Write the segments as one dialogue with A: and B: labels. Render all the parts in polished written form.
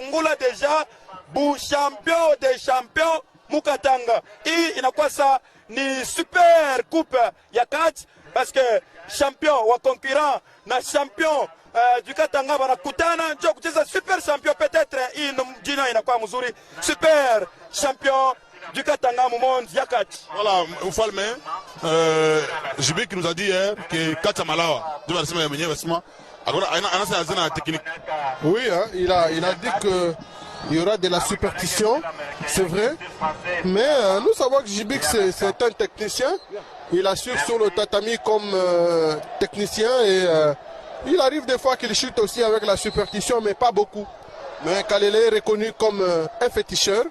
A: Ngula deja bu champion des champions Mukatanga. Hii inakuwa sa ni super coupe ya kati parce que champion wa concurrent na champion du Katanga wanakutana ndio kucheza super champion, peut-être hii jina inakuwa mzuri, super champion du Katanga monde ya kati.
B: Voilà, Ufalme Jibik nous a dit hier que Katamalawa devait rester meilleur technique.
C: Oui, hein, il a dit que il y aura de la superstition, c'est vrai, mais nous savons que Jibik c'est un technicien, il assure sur le tatami comme technicien et il arrive des fois qu'il chute aussi avec la superstition, mais pas beaucoup. Mais Kalele est reconnu comme un féticheur,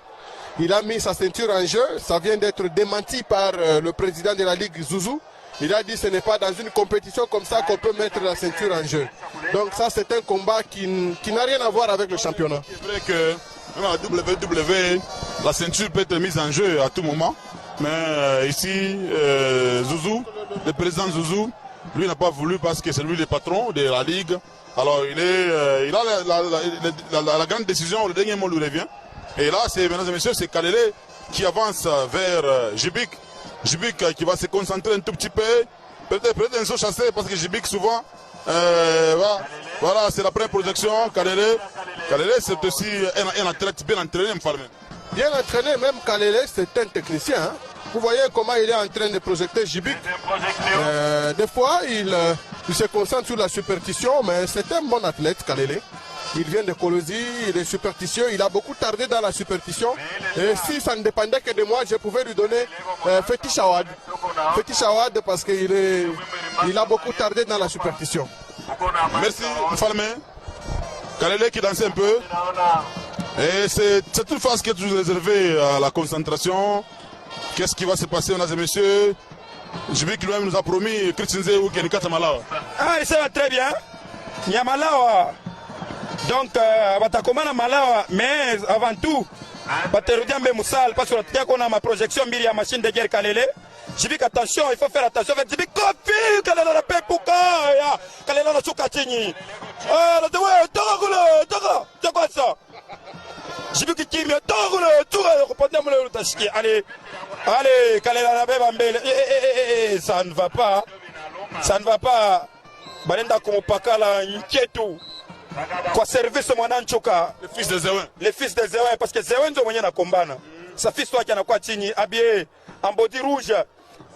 C: il a mis sa ceinture en jeu, ça vient d'être démenti par le président de la Ligue Zouzou. Il a dit que ce n'est pas dans une compétition comme ça qu'on peut mettre la ceinture en jeu. Donc ça c'est un combat qui n'a rien à voir avec le championnat.
B: C'est vrai que même à WWE, la ceinture peut être mise en jeu à tout moment. Mais ici, Zouzou, le président Zouzou, lui n'a pas voulu parce que c'est lui le patron de la Ligue. Alors il a la grande décision, le dernier mot lui revient. Et là, mesdames et messieurs, c'est Kalele qui avance vers Jibik. Jibik qui va se concentrer un tout petit peu, peut-être un saut chassé parce que Jibik souvent, voilà, c'est la première projection. Kalele c'est aussi un athlète bien entraîné,
C: bien entraîné, même Kalele c'est un technicien. Hein. Vous voyez comment il est en train de projeter Jibik. Des fois, il se concentre sur la superstition, mais c'est un bon athlète, Kalele. Il vient de Kolosi, il est superstitieux, il a beaucoup tardé dans la superstition. Et si ça ne dépendait que de moi, je pouvais lui donner Fétiche Awad. Fétiche Awad parce qu'il a beaucoup tardé dans la superstition.
B: Merci, Falme. Kalele qui danse un peu. Et c'est une phase qui est toujours réservée à la concentration. Qu'est-ce qui va se passer, mesdames et messieurs? Jibik lui-même nous a promis Christian Zéou qui est Katamalawa.
A: Ah, ça va très bien. Nyamalawa. Donc, batakomana malawa, mais avant tout, baterudiambe moussal, parce qu'on a ma projection mbili ya machine de guerre Kalele. Jibik, attention, il faut faire attention. Jibik, copie, Kalele la pepuka, Kalele la soukatini. Ah, la dewe, t'as quoi ça? Jibik qui me togule, tout le tashiki. Allez, Kalele la bébambele. Ça ne va pas. Ça ne va pas. Balenda Komopakala, inquietou. Kwa service mwananchoka
B: le fils de Zéwin.
A: Le fils de Zéwin parce que Zéwin ndio mwenye nakombana. Sa fils wake anakuwa chini habillé en body rouge.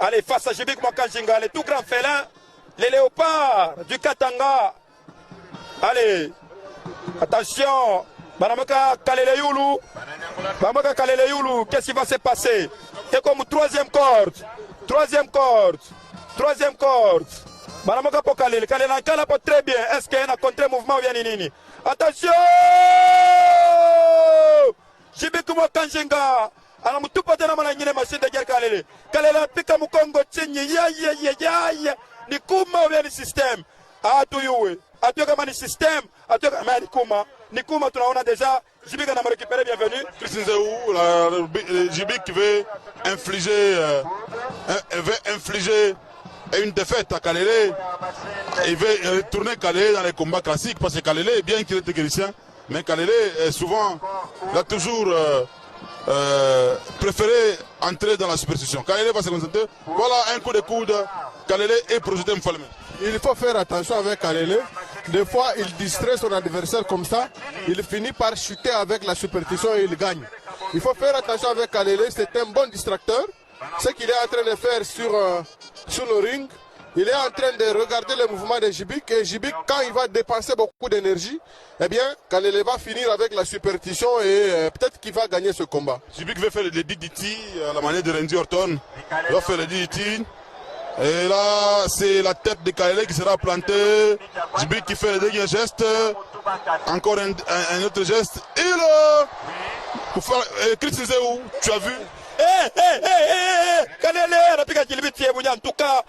A: Allez face à Jibik Mwakanjinga, le tout grand félin, les léopards du Katanga. Allez. Attention, Banamaka Kalele Yulu. Banamaka Kalele Yulu, qu'est-ce qui va se passer? C'est comme troisième corde. Troisième corde. Banamoka po Kalele, Kalele nakala po très bien. Est-ce qu'il y a un contre-mouvement ou bien nini? Attention! Jibik Mwakanjinga. Anamutupa tena mara nyingine machine de guerre Kalele. Kalele anapika mkongo chini. Ya. Ni kuma ou bien ni système? Atuyuwe. Atuyo kama ni système. Atuyo kama ni kuma tunaona déjà. Jibik ana récupéré, bienvenue.
B: Christian Zéou, Jibik veut infliger une défaite à Kalele. Il veut retourner Kalele dans les combats classiques parce que Kalele, bien qu'il est technicien, mais Kalele, souvent, il a toujours préféré entrer dans la superstition. Kalele va se concentrer. Voilà un coup de coude. Kalele est projeté en Falme.
C: Il faut faire attention avec Kalele. Des fois, il distrait son adversaire comme ça. Il finit par chuter avec la superstition et il gagne. Il faut faire attention avec Kalele. C'est un bon distracteur. Ce qu'il est en train de faire sur le ring, il est en train de regarder les mouvements de Jibik. Et Jibik, quand il va dépenser beaucoup d'énergie, eh bien, Kalele va finir avec la superstition et peut-être qu'il va gagner ce combat.
B: Jibik veut faire le DDT à la manière de Randy Orton. Il va faire le DDT. Et là, c'est la tête de Kalele qui sera plantée. Jibik qui fait le dernier geste. Encore un autre geste. Et là, Christian Zéou, tu as vu?
A: Kalele anapika kilibiti en tout cas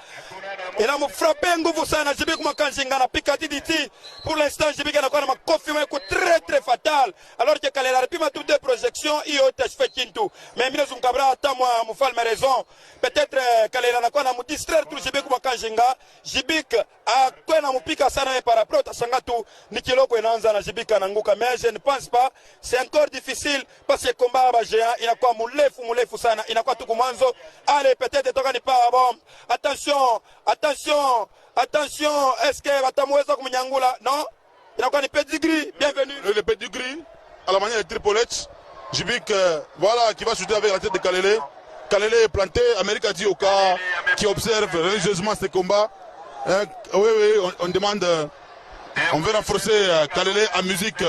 A: Il a frappé un goût sana. Jibik Makanjinga na Pikati Diti. Pour l'instant, Jibik a confirmé que très très fatal. Alors que Kalela a pu toutes les projections, il a fait Kintu. Mais Mine Zumkabra, attends moi, Moufal m'a raison. Peut-être Kalela n'a pas à me distraire tout Jibik Makanjinga. Jibik a quoi na Mupika sana par rapport à Sangatu. Nikilo Kwenanza na Jibik Nanguka. Mais je ne pense pas. C'est encore difficile parce que le combat à géant, il a quoi Moulefu sana. Il a quoi tout Kumanzo. Allez, peut-être Toka n'est pas bon. Attention, attention, attention. Est-ce que Batamoueza Kouminyangula? Non? Il a quoi le pedigree? Bienvenue.
B: Le pedigree, à la manière de Tripolette. Jibik, voilà, qui va shooter avec la tête de Kalele. Kalele est planté. Amérique a dit au cas qui observe religieusement ces combats. Oui, on demande, on veut renforcer Kalele en musique.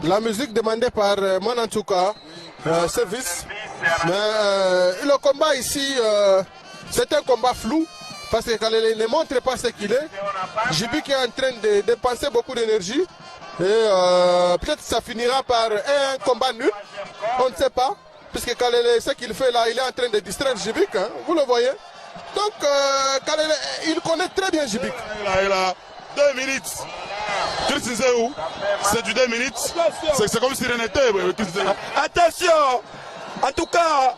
C: La musique demandée par moi en tout cas, service. Mais le combat ici, c'est un combat flou. Parce que Kalele ne montre pas ce qu'il est. Jibik est en train de dépenser beaucoup d'énergie. Et peut-être que ça finira par un combat nul. On ne sait pas. Puisque Kalele, ce qu'il fait là, il est en train de distraire Jibik. Hein, vous le voyez. Donc Kalele, il connaît très bien Jibik.
B: Il a 2 minutes. C'est du 2 minutes. C'est comme si rien n'était.
A: Attention. En tout cas,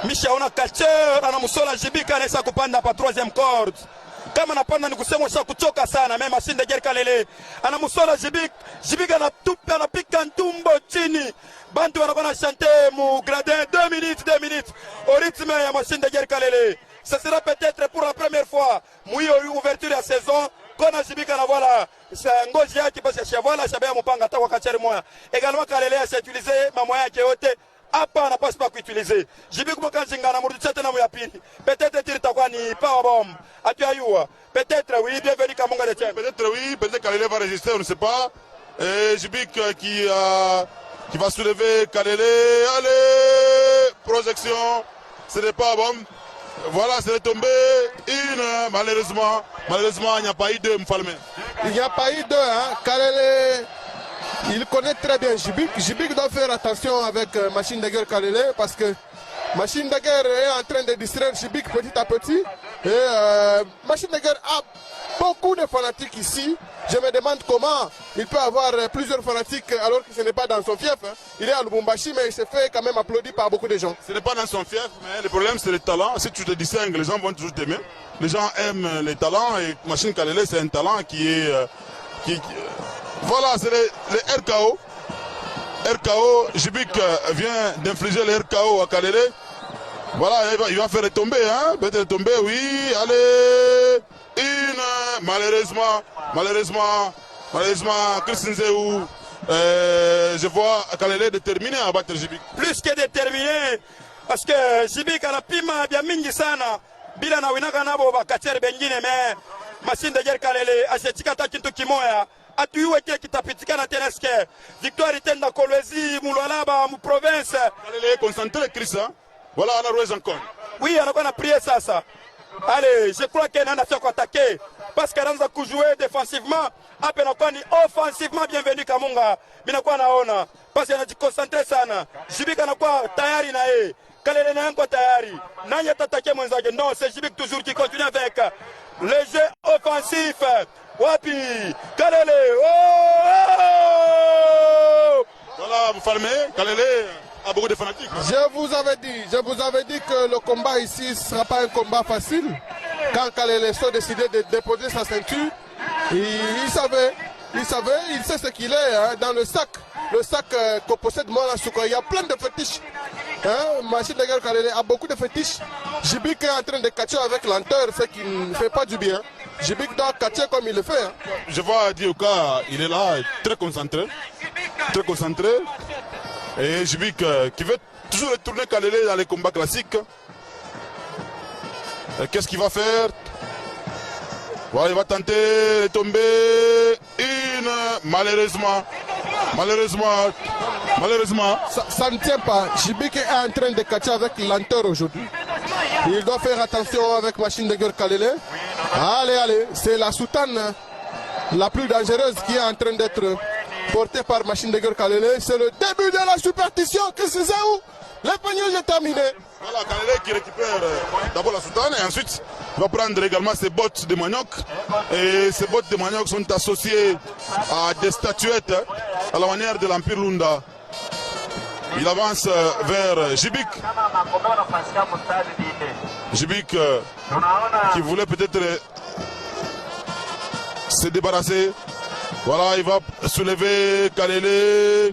A: Misha on a catcher, ana musola Jibik anaweza kupanda pa 3e corde. Kama anapanda ni kusema usha kuchoka sana, mema machine de guerre Kalele. Ana musola Jibik anatupa anapika ntumbo chini. Bantu wanakuwa chanter mu gradin 2 minutes au rythme ya machine de guerre Kalele. Ce sera peut-être pour la première fois mouille ouverture de saison. Kona Jibik na voilà, c'est ngozi yake parce que voilà shabaya mupanga ta wakachari moya. Également Kalele a utilisé mamoya yake yote. Hapa napasi pas kuutiliser. Jibik Makanjinga na murudi tena ya pili. Peut-être il itakuwa ni power bomb. Atuayua. Peut-être oui, bienvenue Kamunga de Tchèque.
B: Peut-être oui, peut-être Kalele va résister, on ne sait pas. Et Jibik qui va soulever Kalele. Allez, projection. Ce n'est pas bon. Voilà, c'est tombé. Malheureusement, il n'y a pas eu de Mfalme.
C: Il n'y a pas eu de, hein. Kalele. Il connaît très bien Jibik. Jibik doit faire attention avec Machine de guerre Kalele parce que Machine de guerre est en train de distraire Jibik petit à petit. Et Machine de guerre a beaucoup de fanatiques ici. Je me demande comment il peut avoir plusieurs fanatiques alors que ce n'est pas dans son fief. Hein. Il est à Lubumbashi mais il se fait quand même applaudir par beaucoup de gens.
B: Ce n'est pas dans son fief, mais le problème c'est le talent. Si tu te distingues, les gens vont toujours t'aimer. Les gens aiment les talents et Machine Kalele c'est un talent qui est... Voilà, c'est le RKO. RKO, Jibik vient d'infliger le RKO à Kalele. Voilà, il va faire tomber, hein. Peut-être tomber, oui. Allez. Malheureusement, Christine Zéou, je vois Kalele déterminé à battre Jibik.
A: Plus que déterminé, parce que Jibik a la pima bien mingi sana. Bila na winaka nabo bakacheri bengine mais machine de guerre Kalele achetika ta kintu kimoya. Atuyuwe kile kitapitikana tena eske victoire itenda Kolwezi Mulwalaba mu province.
B: Kalele est concentré Chris, hein. Voilà, on a joué encore.
A: Oui, on a prié ça. Allez, je crois qu'il y a un affaire attaquer parce qu'il a joué défensivement. Après, on a offensivement bienvenu Kamunga. Mais on a parce qu'il a concentré sana. Jibik a quoi tayari na e. Kalele na quoi tayari. Nanya t'attaquer Monzage. Non, c'est Jibik toujours qui continue avec le jeu offensif. Wapi Kalele. Oh!
B: Voilà, vous fermez. Kalele a beaucoup de fanatiques.
C: Je vous avais dit que le combat ici ne sera pas un combat facile. Quand Kalele a décidé de déposer sa ceinture, il savait, il sait ce qu'il est hein, dans le sac que possède Mona Souka. Il y a plein de fétiches. Hein, Machine de guerre Kalele a beaucoup de fétiches. Jibik est en train de catcher avec lenteur, ce qui ne fait pas du bien. Jibik doit catcher comme il le fait. Hein.
B: Je vois Dioka, il est là, très concentré. Très concentré. Et Jibik qui veut toujours retourner Kalele dans les combats classiques. Qu'est-ce qu'il va faire? Voilà, il va tenter de tomber. Malheureusement.
C: Ça ne tient pas. Jibik est en train de catcher avec lenteur aujourd'hui. Il doit faire attention avec Machine de guerre Kalele. Allez, c'est la soutane la plus dangereuse qui est en train d'être portée par Machine de guerre Kalele. C'est le début de la superstition. Qu'est-ce que c'est où? Le panier est terminé.
B: Voilà, Kalele qui récupère d'abord la soutane et ensuite il va prendre également ses bottes de manioc. Et ces bottes de manioc sont associées à des statuettes à la manière de l'Empire Lunda. Il avance vers Jibik. Jibik qui voulait peut-être se débarrasser. Voilà, il va soulever Kalele.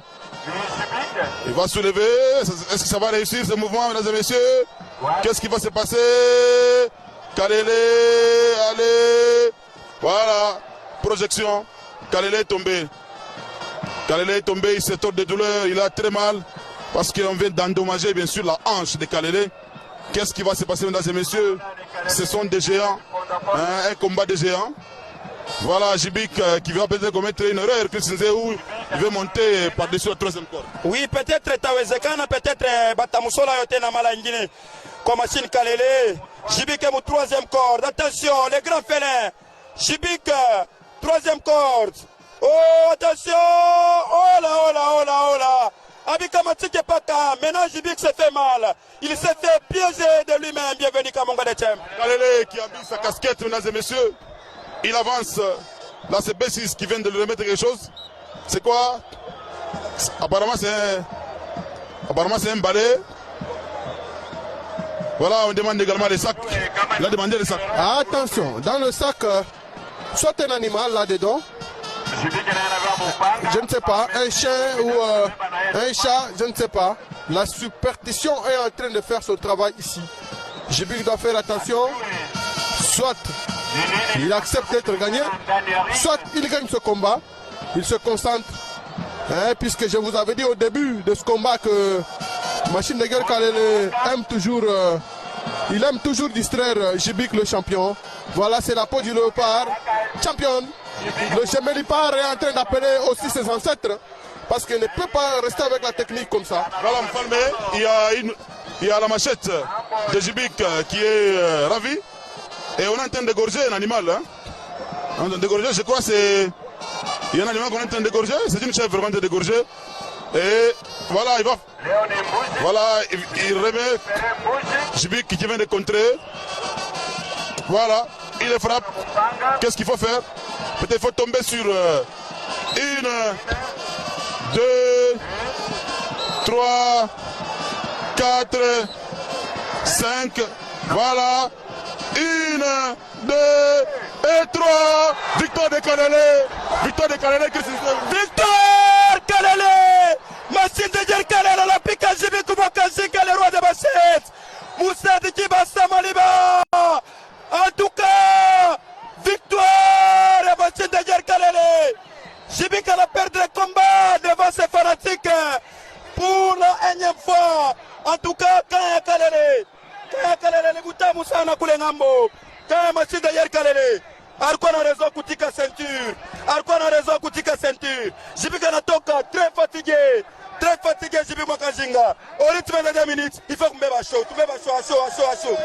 B: Il va soulever. Est-ce que ça va réussir ce mouvement, mesdames et messieurs? Qu'est-ce qui va se passer? Kalele, allez. Voilà. Projection. Kalele est tombé. Kalele est tombé, il se tord de douleur, il a très mal. Parce qu'on vient d'endommager bien sûr la hanche de Kalele. Qu'est-ce qui va se passer, mesdames et messieurs? Ce sont des géants. Un combat de géants. Voilà Jibik qui va peut-être commettre une erreur, où il veut monter par-dessus la troisième corde.
A: Oui, peut-être Tawezekana, peut-être Batamusola Yotena Malangine. Comme machine Kalele. Jibik est mon troisième corde. Attention, les grands félins. Jibik, troisième corde. Oh, attention! Oh là, oh là, oh là, oh là! Abika Matike Paka, maintenant Jibik se fait mal. Il s'est fait piéger de lui-même. Bienvenue Kamonga de Tchem.
B: Kalele qui a mis sa casquette, mesdames et messieurs. Il avance. Là, c'est B6 qui vient de lui remettre quelque chose. C'est quoi? Apparemment, c'est un balai. Voilà, on demande également les sacs. Il a demandé les sacs.
C: Attention, dans le sac, soit un animal là-dedans. Je ne sais pas, un chien ou un chat, je ne sais pas. La superstition est en train de faire son travail ici. Jibik doit faire attention. Soit il accepte d'être gagné, soit il gagne ce combat. Il se concentre. Puisque je vous avais dit au début de ce combat que Machine de Guerre Kalele aime toujours, il aime toujours distraire Jibik le champion. Voilà, c'est la peau du léopard. Champion. Le Gemelipar est en train d'appeler aussi ses ancêtres parce qu'il ne peut pas rester avec la technique comme ça.
B: Voilà, il y a la machette de Jibik qui est ravie et on est en train d'égorger un animal. Hein. On est en train d'égorger, je crois c'est... Il y a un animal qu'on est en train d'égorger, c'est une chèvre vraiment d'égorger. Et voilà, il va... Voilà, il remet Jibik qui vient de contrer. Voilà, il le frappe. Qu'est-ce qu'il faut faire? Peut-être qu'il faut tomber sur 1, 2, 3, 4, 5. Voilà. 1, 2 et 3. Victoire de Kalele. Victoire de Kalele.
A: Victoire Kalele. Machine de Guerre Kalele. La pique à Jibik Koumakazika, le roi de Basset. Moussa de Kibassa Maliba. En tout cas, victoire à Machine de Guerre Kalele. Jibik a perdu le combat devant ses fanatiques pour la énième fois. En tout cas, Kaya Kalele. Kaya Kalele, le Bouta Moussa Nakulengambo. Kaya Machine de Guerre Kalele. Arko na raison Koutika ceinture. Arko na raison Koutika ceinture. Jibik anatoka très fatigué. Très fatigué, Jibik Mwakajinga. Au rythme de 2 minutes, il faut que me chaud. Tu me chaud, à chaud.